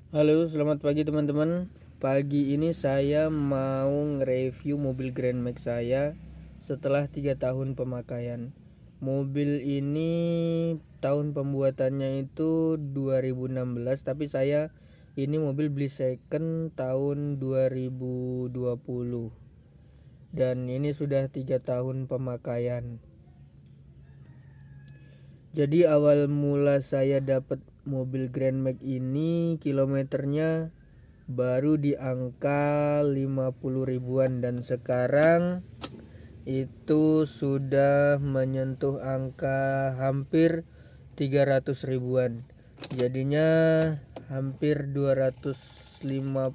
Halo, selamat pagi teman-teman. Pagi ini saya mau nge-review mobil Grand Max saya setelah 3 tahun pemakaian. Mobil ini tahun pembuatannya itu 2016, tapi saya ini mobil beli second tahun 2020. Dan ini sudah 3 tahun pemakaian. Jadi awal mula saya dapat mobil Grand Max ini kilometernya baru di angka 50 ribuan dan sekarang itu sudah menyentuh angka hampir 300 ribuan. Jadinya hampir 250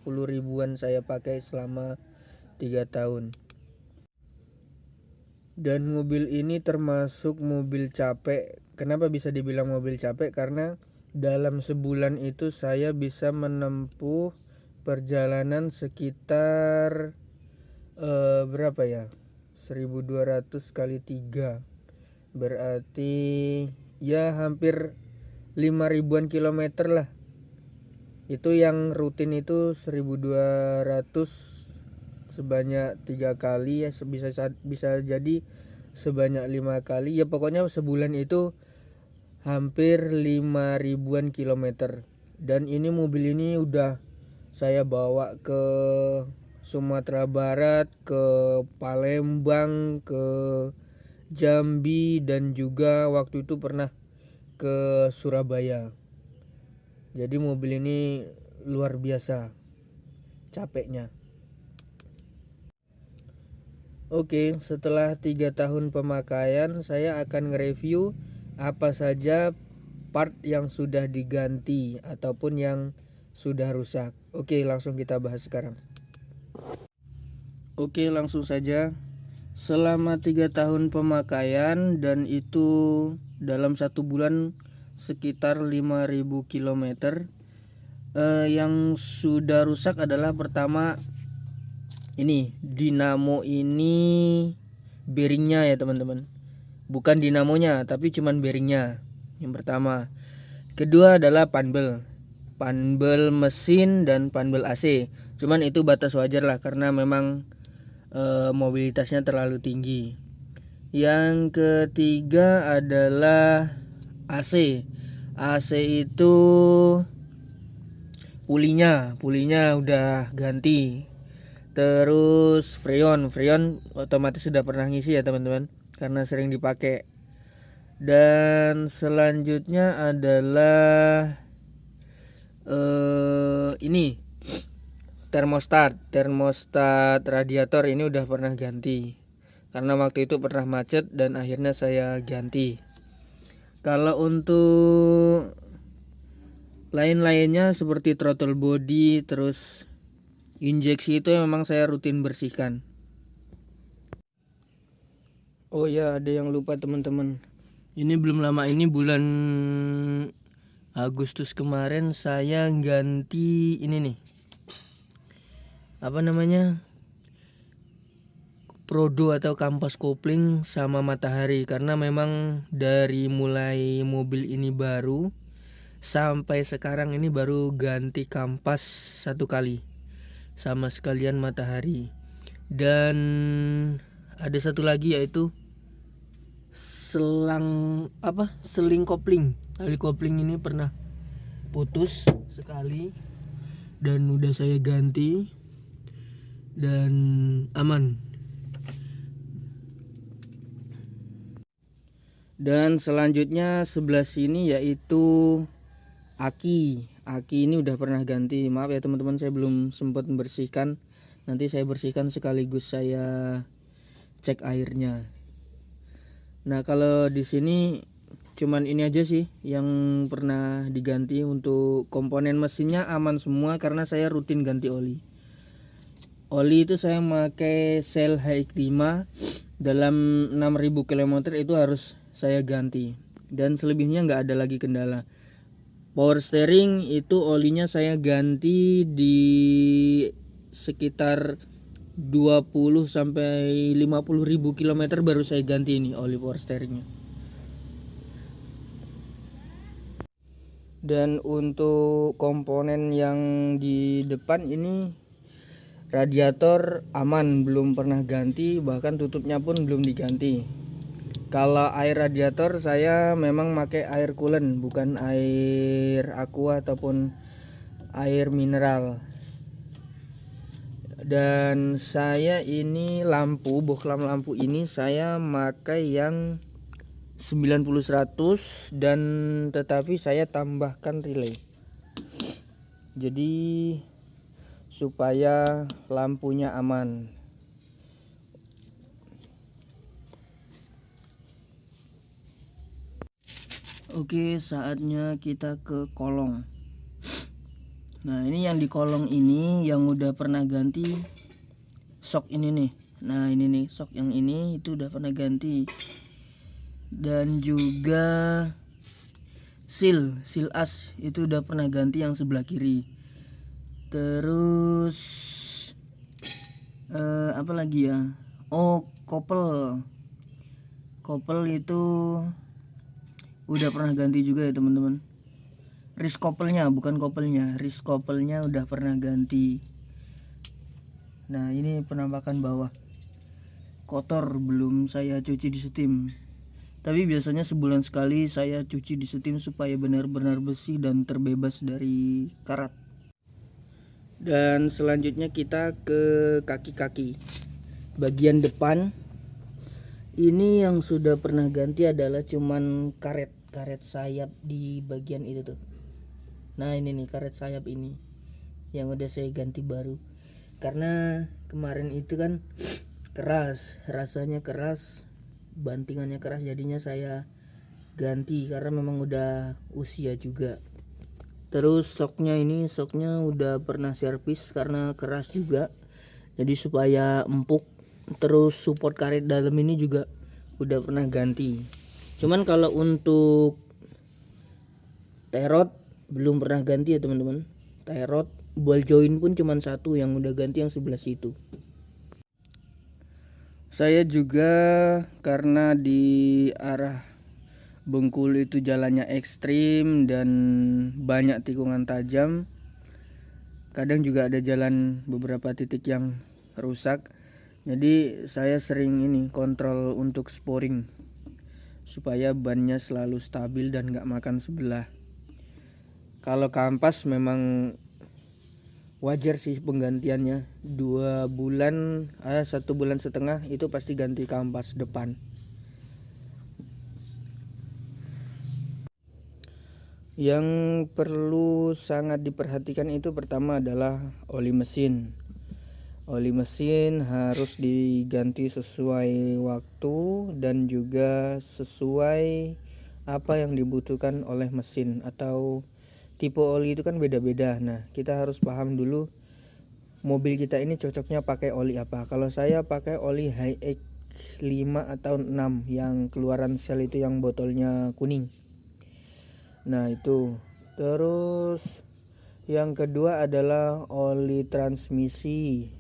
ribuan saya pakai selama 3 tahun. Dan mobil ini termasuk mobil capek. Kenapa bisa dibilang mobil capek? Karena dalam sebulan itu saya bisa menempuh perjalanan sekitar berapa ya? 1200 kali 3. Berarti ya hampir 5 ribuan kilometer lah. Itu yang rutin itu 1200 sebanyak 3 kali ya, bisa jadi sebanyak 5 kali ya, pokoknya sebulan itu hampir 5 ribuan kilometer. Dan ini mobil ini udah saya bawa ke Sumatera Barat, ke Palembang, ke Jambi, dan juga waktu itu pernah ke Surabaya. Jadi mobil ini luar biasa capeknya. Oke, setelah 3 tahun pemakaian, saya akan nge-review apa saja part yang sudah diganti ataupun yang sudah rusak. Oke, langsung kita bahas sekarang. Oke, langsung saja. Selama 3 tahun pemakaian dan itu dalam 1 bulan sekitar 5000 kilometer. Yang sudah rusak adalah pertama ini dinamo ini, bearingnya ya teman-teman, bukan dinamonya tapi cuman bearingnya yang pertama. Kedua adalah panbel mesin dan panbel AC, cuman itu batas wajar lah karena memang mobilitasnya terlalu tinggi. Yang ketiga adalah AC itu pulinya udah ganti. Terus freon otomatis sudah pernah ngisi ya teman-teman karena sering dipakai. Dan selanjutnya adalah ini termostat radiator ini udah pernah ganti karena waktu itu pernah macet dan akhirnya saya ganti. Kalau untuk lain-lainnya seperti throttle body terus injeksi itu memang saya rutin bersihkan. Oh ya, ada yang lupa teman-teman. Ini belum lama ini bulan Agustus kemarin saya ganti ini nih. Apa namanya? Prodo atau kampas kopling sama matahari karena memang dari mulai mobil ini baru sampai sekarang ini baru ganti kampas 1 kali sama sekalian matahari. Dan ada satu lagi yaitu seling kopling. Tali kopling ini pernah putus sekali dan udah saya ganti dan aman. Dan selanjutnya sebelah sini yaitu aki ini udah pernah ganti. Maaf ya teman-teman, saya belum sempat membersihkan. Nanti saya bersihkan sekaligus saya cek airnya. Nah, kalau di sini cuman ini aja sih yang pernah diganti. Untuk komponen mesinnya aman semua karena saya rutin ganti oli. Oli itu saya pakai Shell HX5, dalam 6000 km itu harus saya ganti. Dan selebihnya nggak ada lagi kendala. Power steering itu olinya saya ganti di sekitar 20 sampai 50 ribu kilometer baru saya ganti ini oli power steeringnya. Dan untuk komponen yang di depan ini radiator aman, belum pernah ganti, bahkan tutupnya pun belum diganti. Kalau air radiator saya memang pakai air coolant, bukan air aqua ataupun air mineral. Dan saya ini bohlam lampu ini saya pakai yang 90-100 dan tetapi saya tambahkan relay. Jadi supaya lampunya aman. Oke, saatnya kita ke kolong. Nah, ini yang di kolong ini yang udah pernah ganti shock ini nih. Nah, ini nih shock yang ini itu udah pernah ganti. Dan juga seal as itu udah pernah ganti yang sebelah kiri. Terus apa lagi ya? Oh, kopel itu udah pernah ganti juga ya teman-teman. Wrist couple-nya, bukan kopelnya, wrist couple-nya udah pernah ganti. Nah, ini penampakan bawah kotor, belum saya cuci di steam. Tapi biasanya sebulan sekali saya cuci di steam supaya benar-benar bersih dan terbebas dari karat. Dan selanjutnya kita ke kaki-kaki. Bagian depan ini yang sudah pernah ganti adalah cuman karet sayap di bagian itu tuh. Nah, ini nih karet sayap ini yang udah saya ganti baru. Karena kemarin itu kan keras, rasanya keras, bantingannya keras, jadinya saya ganti karena memang udah usia juga. Terus soknya udah pernah servis karena keras juga, jadi supaya empuk. Terus support karet dalam ini juga udah pernah ganti. Cuman kalau untuk tie rod belum pernah ganti ya teman-teman. Tie rod, ball joint pun cuma satu yang udah ganti, yang sebelah situ. Saya juga karena di arah Bengkulu itu jalannya ekstrim dan banyak tikungan tajam. Kadang juga ada jalan beberapa titik yang rusak. Jadi saya sering kontrol untuk sporing supaya bannya selalu stabil dan gak makan sebelah. Kalau kampas memang wajar sih penggantiannya, 2 bulan 1 bulan setengah itu pasti ganti kampas depan. Yang perlu sangat diperhatikan itu pertama adalah oli mesin. Oli mesin harus diganti sesuai waktu dan juga sesuai apa yang dibutuhkan oleh mesin, atau tipe oli itu kan beda-beda. Nah, kita harus paham dulu mobil kita ini cocoknya pakai oli apa. Kalau saya pakai oli Hi-X 5 atau 6 yang keluaran sel itu yang botolnya kuning. Nah, itu. Terus yang kedua adalah oli transmisi.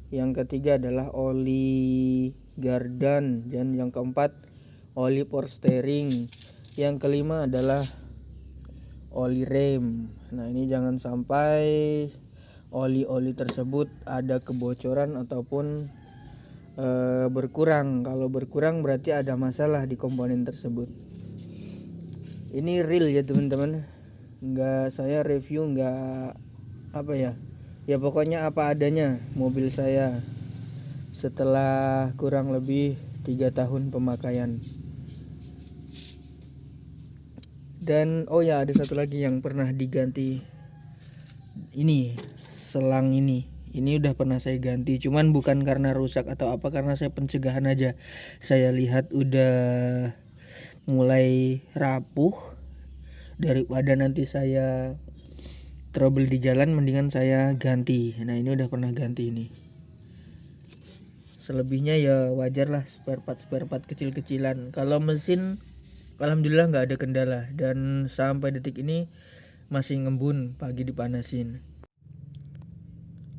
Yang ketiga adalah oli gardan, dan yang keempat oli power steering. Yang kelima adalah oli rem. Nah, ini jangan sampai oli-oli tersebut ada kebocoran ataupun berkurang. Kalau berkurang berarti ada masalah di komponen tersebut. Ini real ya teman-teman, nggak saya review, nggak apa ya, ya pokoknya apa adanya mobil saya setelah kurang lebih 3 tahun pemakaian. Dan oh ya, ada satu lagi yang pernah diganti, ini selang ini udah pernah saya ganti, cuman bukan karena rusak atau apa, karena saya pencegahan aja. Saya lihat udah mulai rapuh, daripada nanti saya trouble di jalan, mendingan saya ganti. Nah, ini udah pernah ganti ini. Selebihnya ya wajar lah, spare part kecil-kecilan. Kalau mesin alhamdulillah nggak ada kendala, dan sampai detik ini masih ngembun pagi dipanasin.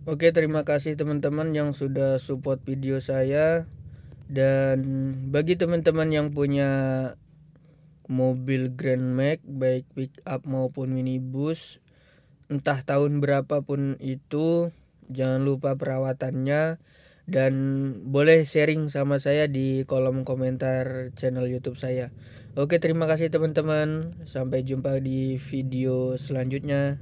Oke, terima kasih teman-teman yang sudah support video saya. Dan bagi teman-teman yang punya mobil Grand Max, baik pick up maupun minibus, entah tahun berapapun itu, jangan lupa perawatannya. Dan boleh sharing sama saya di kolom komentar channel YouTube saya. Oke, terima kasih teman-teman. Sampai jumpa di video selanjutnya.